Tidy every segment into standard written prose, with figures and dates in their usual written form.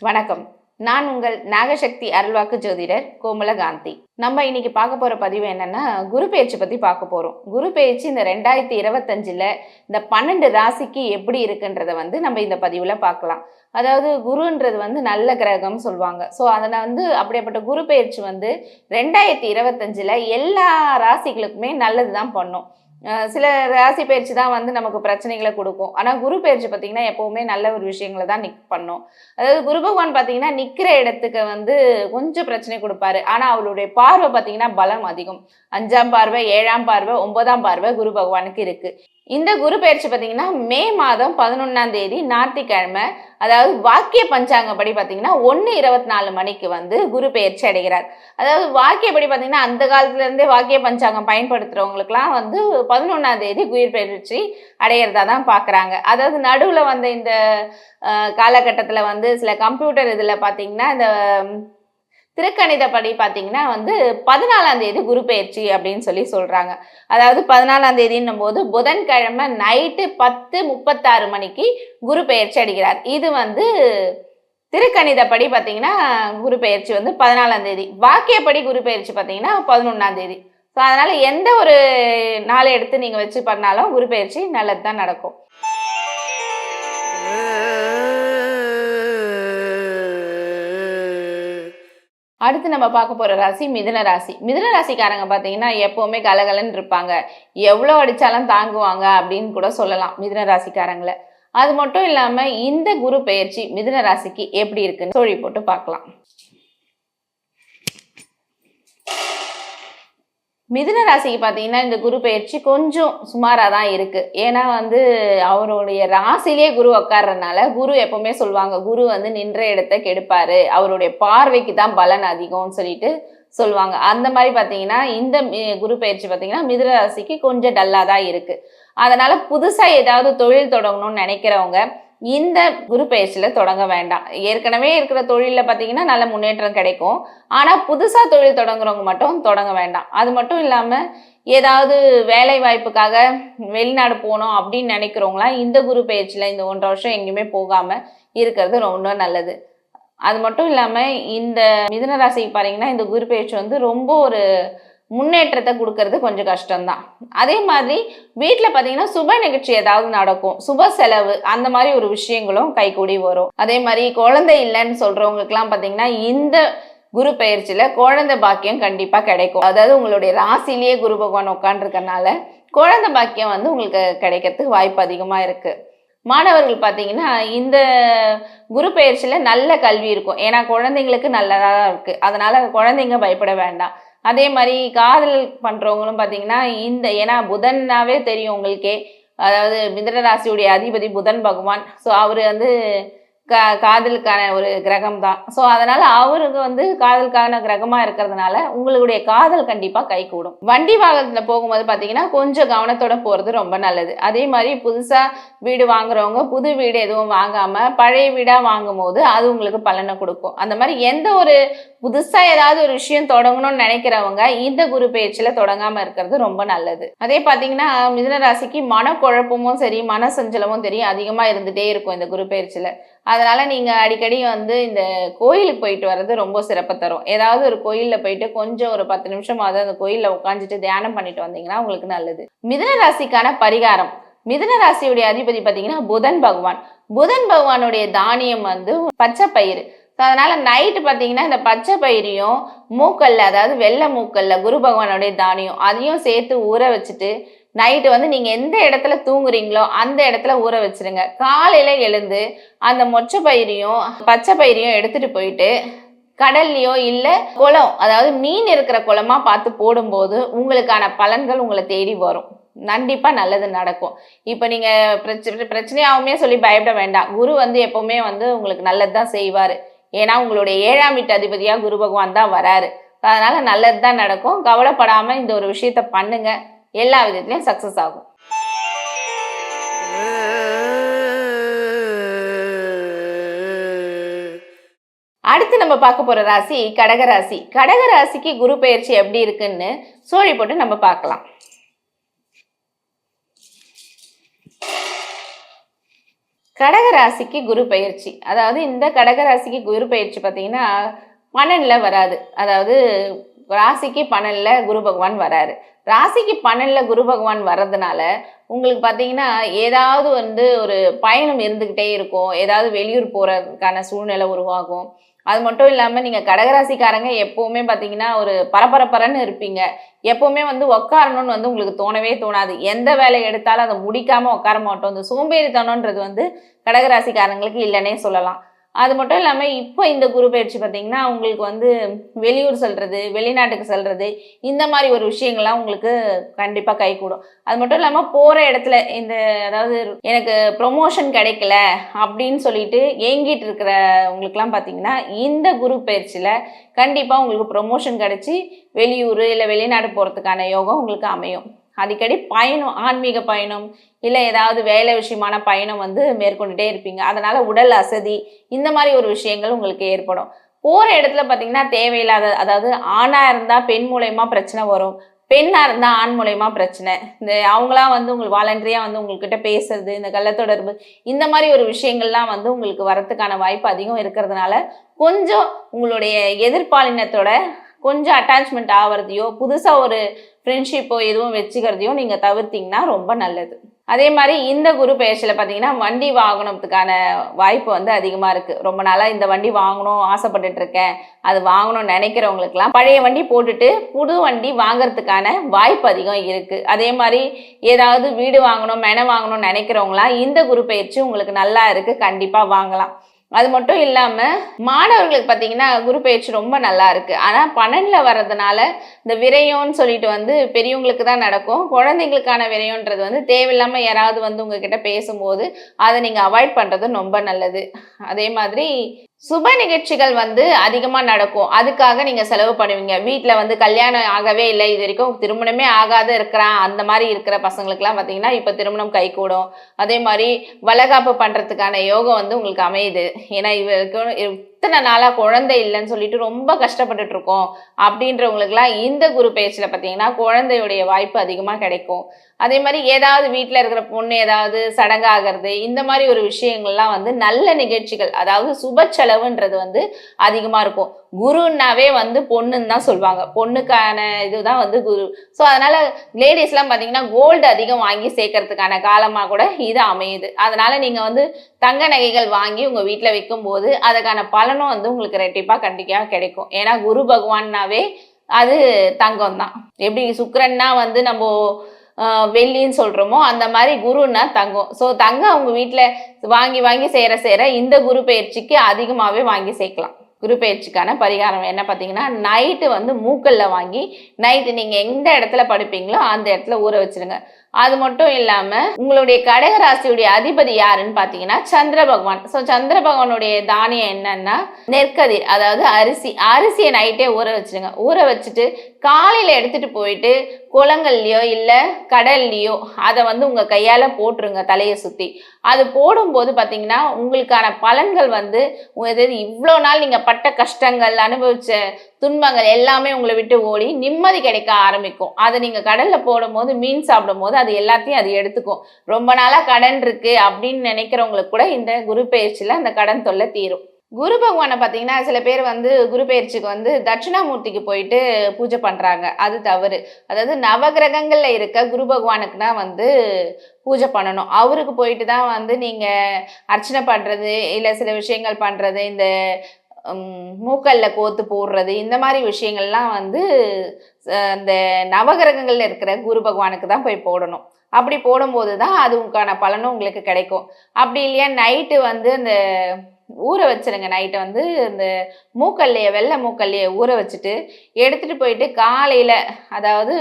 வணக்கம். நான் உங்கள் நாகசக்தி அருள்வாக்கு ஜோதிடர் கோமலகாந்தி. நம்ம இன்னைக்கு பார்க்க போற பதிவு என்னன்னா, குரு பெயர்ச்சி பத்தி பார்க்க போறோம். குரு பெயர்ச்சி இந்த 2025ல இந்த 12 ராசிக்கு எப்படி இருக்குன்றத நம்ம இந்த பதிவுல பார்க்கலாம். அதாவது குருன்றது நல்ல கிரகம் சொல்லுவாங்க. ஸோ அதில் அப்படிப்பட்ட குரு பெயர்ச்சி 2025ல எல்லா ராசிகளுக்குமே நல்லது தான் பண்ணும். சில ராசி பயிற்சி தான் நமக்கு பிரச்சனைகளை கொடுக்கும். ஆனால் குரு பயிற்சி பார்த்தீங்கன்னா எப்போவுமே நல்ல ஒரு விஷயங்களை தான் பண்ணும். அதாவது குரு பகவான் பார்த்தீங்கன்னா நிற்கிற இடத்துக்கு கொஞ்சம் பிரச்சனை கொடுப்பாரு. ஆனால் அவருடைய பார்வை பார்த்தீங்கன்னா பலம் அதிகம். 5ஆம் பார்வை, 7ஆம் பார்வை, 9ஆம் பார்வை குரு பகவானுக்கு இருக்கு. இந்த குரு பயிற்சி பார்த்தீங்கன்னா மே மாதம் 11ஆம் தேதி ஞாயிற்றுக்கிழமை, அதாவது வாக்கிய பஞ்சாங்கப்படி பார்த்தீங்கன்னா 1:24 மணிக்கு குரு பெயர்ச்சி அடைகிறார். அதாவது வாக்கியப்படி பார்த்தீங்கன்னா அந்த காலத்துல இருந்தே வாக்கிய பஞ்சாங்கம் பயன்படுத்துறவங்களுக்குலாம் 11ஆம் தேதி குரு பெயர்ச்சி அடையிறதா தான் பார்க்குறாங்க. அதாவது நடுவில் இந்த காலகட்டத்தில் சில கம்ப்யூட்டர் இதில் பார்த்தீங்கன்னா இந்த திருக்கணிதப்படி பார்த்தீங்கன்னா 14ஆம் தேதி குரு பெயர்ச்சி அப்படின்னு சொல்கிறாங்க. அதாவது 14ஆம் தேதின்னும் போது புதன்கிழமை நைட்டு 10:36 மணிக்கு குரு பெயர்ச்சி அடைகிறார். இது திருக்கணிதப்படி பார்த்தீங்கன்னா குரு பெயர்ச்சி 14ஆம் தேதி, வாக்கியப்படி குரு பெயர்ச்சி பார்த்தீங்கன்னா 11ஆம் தேதி. ஸோ அதனால் எந்த ஒரு நாளை எடுத்து நீங்கள் வச்சு பண்ணாலும் குரு பெயர்ச்சி நல்லது தான் நடக்கும். அடுத்து நம்ம பார்க்க போகிற ராசி மிதுன ராசி. மிதுன ராசிக்காரங்க பார்த்தீங்கன்னா எப்போவுமே கலகலன்னு இருப்பாங்க. எவ்வளோ அடித்தாலும் தாங்குவாங்க அப்படின்னு கூட சொல்லலாம் மிதுன ராசிக்காரங்களை. அது மட்டும் இல்லாமல் இந்த குரு பெயர்ச்சி மிதுன ராசிக்கு எப்படி இருக்குன்னு சொல்லி போட்டு பார்க்கலாம். மிதுன ராசிக்கு பார்த்தீங்கன்னா இந்த குரு பெயர்ச்சி கொஞ்சம் சுமாராக தான் இருக்குது. ஏன்னா அவருடைய ராசிலேயே குரு உட்கார்றதுனால குரு எப்பவுமே சொல்லுவாங்க, குரு நின்ற இடத்த கெடுப்பாரு, அவருடைய பார்வைக்கு தான் பலன் அதிகம்னு சொல்லுவாங்க. அந்த மாதிரி பார்த்தீங்கன்னா இந்த குரு பெயர்ச்சி பார்த்தீங்கன்னா மிதுன ராசிக்கு கொஞ்சம் டல்லாக தான் இருக்குது. அதனால் புதுசாக ஏதாவது தொழில் தொடங்கணும்னு நினைக்கிறவங்க இந்த குரு பெயர்ச்சியில் தொடங்க வேண்டாம். ஏற்கனவே இருக்கிற தொழிலில் பார்த்தீங்கன்னா நல்ல முன்னேற்றம் கிடைக்கும். ஆனால் புதுசாக தொழில் தொடங்குறவங்க மட்டும் தொடங்க வேண்டாம். அது மட்டும் இல்லாமல் ஏதாவது வேலை வாய்ப்புக்காக வெளிநாடு போகணும் அப்படின்னு நினைக்கிறவங்களாம் இந்த குரு பெயர்ச்சியில் இந்த 1.5 வருஷம் எங்கேயுமே போகாமல் இருக்கிறது ரொம்ப நல்லது. அது மட்டும் இல்லாமல் இந்த மிதுன ராசிக்கு பாத்தீங்கன்னா இந்த குரு பெயர்ச்சி ரொம்ப ஒரு முன்னேற்றத்தை கொடுக்கறது கொஞ்சம் கஷ்டம்தான். அதே மாதிரி வீட்டில் பார்த்தீங்கன்னா சுப நிகழ்ச்சி ஏதாவது நடக்கும், சுப செலவு அந்த மாதிரி ஒரு விஷயங்களும் கைகூடி வரும். அதே மாதிரி குழந்தை இல்லைன்னு சொல்றவங்களுக்குலாம் பார்த்தீங்கன்னா இந்த குரு பெயர்ச்சியில குழந்தை பாக்கியம் கண்டிப்பாக கிடைக்கும். அதாவது உங்களுடைய ராசிலேயே குரு பகவான் உட்காந்துருக்கனால குழந்தை பாக்கியம் உங்களுக்கு கிடைக்கிறதுக்கு வாய்ப்பு அதிகமாக இருக்கு. மாணவர்கள் பார்த்தீங்கன்னா இந்த குரு பெயர்ச்சியில நல்ல கல்வி இருக்கும். ஏன்னா குழந்தைங்களுக்கு நல்லதாக இருக்கு. அதனால குழந்தைங்க பயப்பட வேண்டாம். அதே மாதிரி காதல் பண்ணுறவங்களும் பார்த்தீங்கன்னா ஏன்னா புதன்னாவே தெரியும் உங்களுக்கே. அதாவது மிதுன ராசியுடைய அதிபதி புதன் பகவான். ஸோ அவர் காதலுக்கான ஒரு கிரகம் தான். ஸோ அதனால அவருக்கு காதலுக்கான கிரகமாக இருக்கிறதுனால உங்களுடைய காதல் கண்டிப்பாக கைகூடும். வண்டி வாகனத்தில் போகும்போது பார்த்தீங்கன்னா கொஞ்சம் கவனத்தோட போகிறது ரொம்ப நல்லது. அதே மாதிரி புதுசாக வீடு வாங்குறவங்க புது வீடு எதுவும் வாங்காமல் பழைய வீடாக வாங்கும் போது அது உங்களுக்கு பலனை கொடுக்கும். அந்த மாதிரி எந்த ஒரு புதுசாக ஏதாவது ஒரு விஷயம் தொடங்கணும்னு நினைக்கிறவங்க இந்த குரு பெயர்ச்சியில் தொடங்காமல் இருக்கிறது ரொம்ப நல்லது. அதே பார்த்தீங்கன்னா மிதுன ராசிக்கு மனக்குழப்பமும் சரி மனசஞ்சலமும் சரி அதிகமாக இருந்துகிட்டே இருக்கும் இந்த குரு பெயர்ச்சியில். அதனால் நீங்கள் அடிக்கடி இந்த கோயிலுக்கு போயிட்டு வர்றது ரொம்ப சிறப்பு தரும். ஏதாவது ஒரு கோயிலில் போயிட்டு கொஞ்சம் ஒரு 10 நிமிஷமாவது அந்த கோயிலில் உட்காந்துட்டு தியானம் பண்ணிட்டு வந்தீங்கன்னா உங்களுக்கு நல்லது. மிதுன ராசிக்கான பரிகாரம். மிதுன ராசியுடைய அதிபதி பார்த்தீங்கன்னா புதன் பகவான். புதன் பகவானுடைய தானியம் பச்சை பயிறு. அதனால நைட்டு பார்த்தீங்கன்னா இந்த பச்சை பயிரையும் மூக்கல்ல, அதாவது வெள்ளை மூக்கல்ல குரு பகவானுடைய தானியம் அதையும் சேர்த்து ஊற வச்சுட்டு நைட்டு நீங்கள் எந்த இடத்துல தூங்குறீங்களோ அந்த இடத்துல ஊற வச்சிருங்க. காலையில எழுந்து அந்த மொச்சை பயிரையும் பச்சை பயிரையும் எடுத்துட்டு போயிட்டு கடல்லையோ இல்லை குளம், அதாவது மீன் இருக்கிற குளமா பார்த்து போடும்போது உங்களுக்கான பலன்கள் உங்களை தேடி வரும். கண்டிப்பாக நல்லது நடக்கும். இப்போ நீங்கள் பிரச்சனையாகவுமே சொல்லி பயப்பட வேண்டாம். குரு எப்பவுமே உங்களுக்கு நல்லது தான் செய்வார். ஏன்னா உங்களுடைய 7ஆம் வீட்டு அதிபதியாக குரு பகவான் தான் வராரு. அதனால நல்லது தான் நடக்கும். கவலைப்படாமல் இந்த ஒரு விஷயத்த பண்ணுங்க, எல்லா விதத்துலையும் சக்ஸஸ் ஆகும். அடுத்து நம்ம பார்க்க போற ராசி கடகராசி. கடகராசிக்கு குரு பெயர்ச்சி எப்படி இருக்குன்னு சோழி போட்டு நம்ம பார்க்கலாம். கடக ராசிக்கு குரு பயிற்சி. அதாவது இந்த கடக ராசிக்கு குரு பயிற்சி பார்த்தீங்கன்னா, 12ல வராது. அதாவது ராசிக்கு 12ல குரு பகவான் வராரு. ராசிக்கு 12ல குரு பகவான் வர்றதுனால, உங்களுக்கு பார்த்தீங்கன்னா, ஏதாவது வந்து ஒரு பயணம் இருந்துகிட்டே இருக்கும். ஏதாவது வெளியூர் போறதுக்கான சூழ்நிலை உருவாகும். அது மட்டும் இல்லாம நீங்க கடகராசிக்காரங்க எப்பவுமே பார்த்தீங்கன்னா, ஒரு பரபரன்னு இருப்பீங்க. எப்பவுமே வந்து உட்காரணும்னு வந்து உங்களுக்கு தோணவே தோணாது. எந்த வேலை எடுத்தாலும் அத முடிக்காம உட்கார மாட்டோம். இந்த சோம்பேறித்தனம்ன்றது வந்து கடகராசிக்காரங்களுக்கு இல்லன்னே சொல்லலாம். அது மட்டும் இல்லாம இப்போ இந்த குரு பயிற்சி பார்த்தீங்கன்னா, உங்களுக்கு வந்து வெளியூர் செல்றது, வெளிநாட்டுக்கு செல்றது, இந்த மாரி ஒரு விஷயங்கள்லாம் உங்களுக்கு கண்டிப்பா கைகூடும். அது மட்டும் இல்லாம போற இடத்துல அதாவது எனக்கு ப்ரொமோஷன் கிடைக்கல அப்படின்னு சொல்லிட்டு ஏங்கிட்டு இருக்கிறவங்களுக்குலாம் பார்த்தீங்கன்னா, இந்த குரு பயிற்சியில கண்டிப்பா உங்களுக்கு ப்ரொமோஷன் கிடைச்சு வெளியூர் இல்ல வெளிநாடு போறதுக்கான யோகம் உங்களுக்கு அமையும். அடிக்கடி பயணம், ஆன்மீக பயணம், இல்ல ஏதாவது வேலை விஷயமான பயணம் வந்து மேற்கொண்டுட்டே இருப்பீங்க. அதனால உடல் அசதி, இந்த மாரி ஒரு விஷயங்கள் உங்களுக்கு ஏற்படும். போற இடத்துல பார்த்தீங்கன்னா, தேவையில்லாத அதாவது ஆணா இருந்தா பெண் மூலியமா பிரச்சனை வரும். பெண்ணா இருந்தா ஆண் மூலியமா பிரச்சனை. அவங்களா வந்து உங்களுக்கு வாலண்டரியா வந்து உங்ககிட்ட பேசுறது, இந்த கள்ளத்தொடர்பு, இந்த மாரி ஒரு விஷயங்கள்லாம் வந்து உங்களுக்கு வரத்துக்கான வாய்ப்பு அதிகம் இருக்கிறதுனால, கொஞ்சம் உங்களுடைய எதிர்ப்பாலினத்தோட கொஞ்சம் அட்டாச்மெண்ட் ஆவறதையோ, புதுசா ஒரு ஃப்ரெண்ட்ஷிப்போ எதுவும் வச்சுக்கிறதையும் நீங்க தவிர்த்தீங்கன்னா ரொம்ப நல்லது. அதே மாரி இந்த குரு பெயர்ச்சியில பார்த்தீங்கன்னா, வண்டி வாங்கணும்த்துக்கான வாய்ப்பு வந்து அதிகமா இருக்கு. ரொம்ப நாளா இந்த வண்டி வாங்கணும் ஆசைப்பட்டுட்டு இருக்கேன். அது வாங்கணும்னு நினைக்கிறவங்களுக்கெல்லாம் பழைய வண்டி போட்டுட்டு புது வண்டி வாங்குறதுக்கான வாய்ப்பு அதிகம் இருக்கு. அதே மாரி ஏதாவது வீடு வாங்கணும், மென வாங்கணும்னு நினைக்கிறவங்களாம் இந்த குரு பெயர்ச்சி உங்களுக்கு நல்லா இருக்கு. கண்டிப்பா வாங்கலாம். அது மட்டும் இல்லாம மாணவர்களுக்கு பார்த்தீங்கன்னா, குரு பயிற்சி ரொம்ப நல்லா இருக்கு. ஆனா 12ல வர்றதுனால இந்த விரயம்னு சொல்லிட்டு வந்து பெரியவங்களுக்கு தான் நடக்கும். குழந்தைங்களுக்கான விரயம்ன்றது வந்து தேவையில்லாம யாராவது வந்து உங்ககிட்ட பேசும்போது, அத நீங்க அவாய்ட் பண்றது ரொம்ப நல்லது. அதே மாதிரி சுப நிகழ்ச்சிகள் வந்து அதிகமா நடக்கும். அதுக்காக நீங்க செலவு பண்ணுவீங்க. வீட்ல வந்து கல்யாணம் ஆகவே இல்ல, இது வரைக்கும் திருமணமே ஆகாத இருக்கிறான், அந்த மாரி இருக்கிற பசங்களுக்கெல்லாம் பார்த்தீங்கன்னா, இப்ப திருமணம் கைகூடும். அதே மாரி வளகாப்பு பண்றதுக்கான யோகம் வந்து உங்களுக்கு அமையுது. ஏன்னா இவருக்கு இத்தனை நாளா குழந்தை இல்லைன்னு சொல்லிட்டு ரொம்ப கஷ்டப்பட்டுட்டு இருக்கோம் அப்படின்றவங்களுக்குலாம் இந்த குரு பயிற்சியில பார்த்தீங்கன்னா, குழந்தையுடைய வாய்ப்பு அதிகமா கிடைக்கும். அதே மாரி ஏதாவது வீட்ல இருக்கிற பொண்ணு ஏதாவது சடங்காகிறது, இந்த மாரி ஒரு விஷயங்கள்லாம் வந்து நல்ல நிகழ்ச்சிகள், அதாவது சுப செலவுன்றது வந்து அதிகமா இருக்கும். குருன்னாவே வந்து பொண்ணுன்னு தான் சொல்லுவாங்க. பொண்ணுக்கான இதுதான் வந்து குரு. ஸோ அதனால லேடிஸ்லாம் பார்த்தீங்கன்னா, கோல்டு அதிகம் வாங்கி சேர்க்கறதுக்கான காலமா கூட இது அமையுது. அதனால நீங்க வந்து தங்க நகைகள் வாங்கி உங்க வீட்ல வைக்கும்போது, அதுக்கான பலனும் வந்து உங்களுக்கு ரெட்டிப்பா கண்டிப்பா கிடைக்கும். ஏன்னா குரு பகவான்னாவே அது தங்கம் தான். எப்படி சுக்கிரன்னா வந்து நம்போ வெள்ளின்னு சொல்றோமோ, அந்த மாரி குருன்னா தங்கம். ஸோ தங்கம் உங்க வீட்ல வாங்கி வாங்கி சேர இந்த குரு பெயர்ச்சிக்கு அதிகமாவே வாங்கி சேர்க்கலாம். குரு பெயர்ச்சிக்கான பரிகாரம் என்ன பார்த்தீங்கன்னா, நைட்டு வந்து மூக்கல்ல வாங்கி நைட்டு நீங்க எந்த இடத்துல படுப்பீங்களோ அந்த இடத்துல ஊற வச்சிருங்க. அது மட்டும் இல்லாம உங்களுடைய கடக ராசியுடைய அதிபதி யாருன்னு பார்த்தீங்கன்னா சந்திர பகவான். ஸோ சந்திர பகவானுடைய தானியம் என்னன்னா நெற்கதிர், அதாவது அரிசி. அரிசியை நைட்டே ஊற வச்சிருங்க. ஊற வச்சுட்டு காலையில எடுத்துட்டு போயிட்டு குளங்கள்லயோ இல்ல கடல்லையோ அதை வந்து உங்க கையால போட்டுருங்க தலையை சுத்தி. அது போடும்போது பார்த்தீங்கன்னா உங்களுக்கான பலன்கள் வந்து இவ்வளோ நாள் நீங்க பட்ட கஷ்டங்கள் அனுபவிச்ச துன்பங்கள் எல்லாமே உங்களை விட்டு ஓடி நிம்மதி கிடைக்க ஆரம்பிக்கும். அதை நீங்க கடல்ல போடும் போது மீன் சாப்பிடும் போது அது எல்லாத்தையும் அது எடுத்துக்கும். ரொம்ப நாளா கடன் இருக்கு அப்படின்னு நினைக்கிறவங்களுக்கு கூட இந்த குரு பயிற்சியில அந்த கடன் தொல்லை தீரும். குரு பகவானை பார்த்தீங்கன்னா சில பேர் வந்து குரு பயிற்சிக்கு வந்து தட்சிணாமூர்த்திக்கு போயிட்டு பூஜை பண்றாங்க. அது தவறு. அதாவது நவகிரகங்கள்ல இருக்க குரு பகவானுக்குனா வந்து பூஜை பண்ணணும். அவருக்கு போயிட்டு தான் வந்து நீங்க அர்ச்சனை பண்றது, இல்ல சில விஷயங்கள் பண்றது, இந்த மூக்கல்ல கோத்து போடுறது, இந்த மாதிரி விஷயங்கள்லாம் வந்து அந்த நவகிரகங்கள்ல இருக்கிற குரு பகவானுக்கு தான் போய் போடணும். அப்படி போடும்போது தான் அது உங்களுக்கான பலனும் உங்களுக்கு கிடைக்கும். அப்படி இல்லையா நைட்டு வந்து அந்த ஊற வச்சிருங்க. நைட்டை வந்து இந்த மூக்கல்லையை வெள்ளை மூக்கல்லையை ஊற வச்சுட்டு எடுத்துட்டு போயிட்டு காலையில அதாவது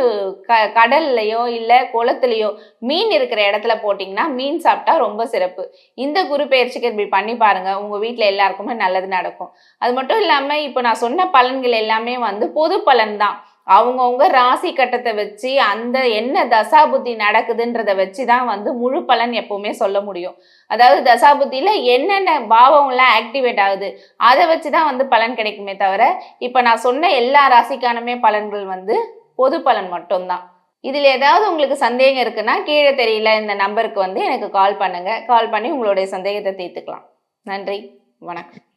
கடல்லையோ இல்லை குளத்துலையோ மீன் இருக்கிற இடத்துல போட்டிங்கன்னா மீன் சாப்பிட்டா ரொம்ப சிறப்பு. இந்த குரு பயிற்சிக்கு இப்படி பண்ணி பாருங்க. உங்க வீட்டில் எல்லாருக்குமே நல்லது நடக்கும். அது மட்டும் இல்லாமல் இப்போ நான் சொன்ன பலன்கள் எல்லாமே வந்து பொது பலன் தான். அவங்கவுங்க ராசி கட்டத்தை வச்சு அந்த என்ன தசாபுத்தி நடக்குதுன்றதை வச்சு தான் வந்து முழு பலன் எப்பவுமே சொல்ல முடியும். அதாவது தசாபுத்தியில என்னென்ன பாவங்கள்லாம் ஆக்டிவேட் ஆகுது அதை வச்சு தான் வந்து பலன் கிடைக்குமே தவிர இப்போ நான் சொன்ன எல்லா ராசிக்கானமே பலன்கள் வந்து பொது பலன் மட்டும்தான். இதில் ஏதாவது உங்களுக்கு சந்தேகம் இருக்குன்னா கீழே தெரியல இந்த நம்பருக்கு வந்து எனக்கு கால் பண்ணுங்க. கால் பண்ணி உங்களுடைய சந்தேகத்தை தீர்த்துக்கலாம். நன்றி, வணக்கம்.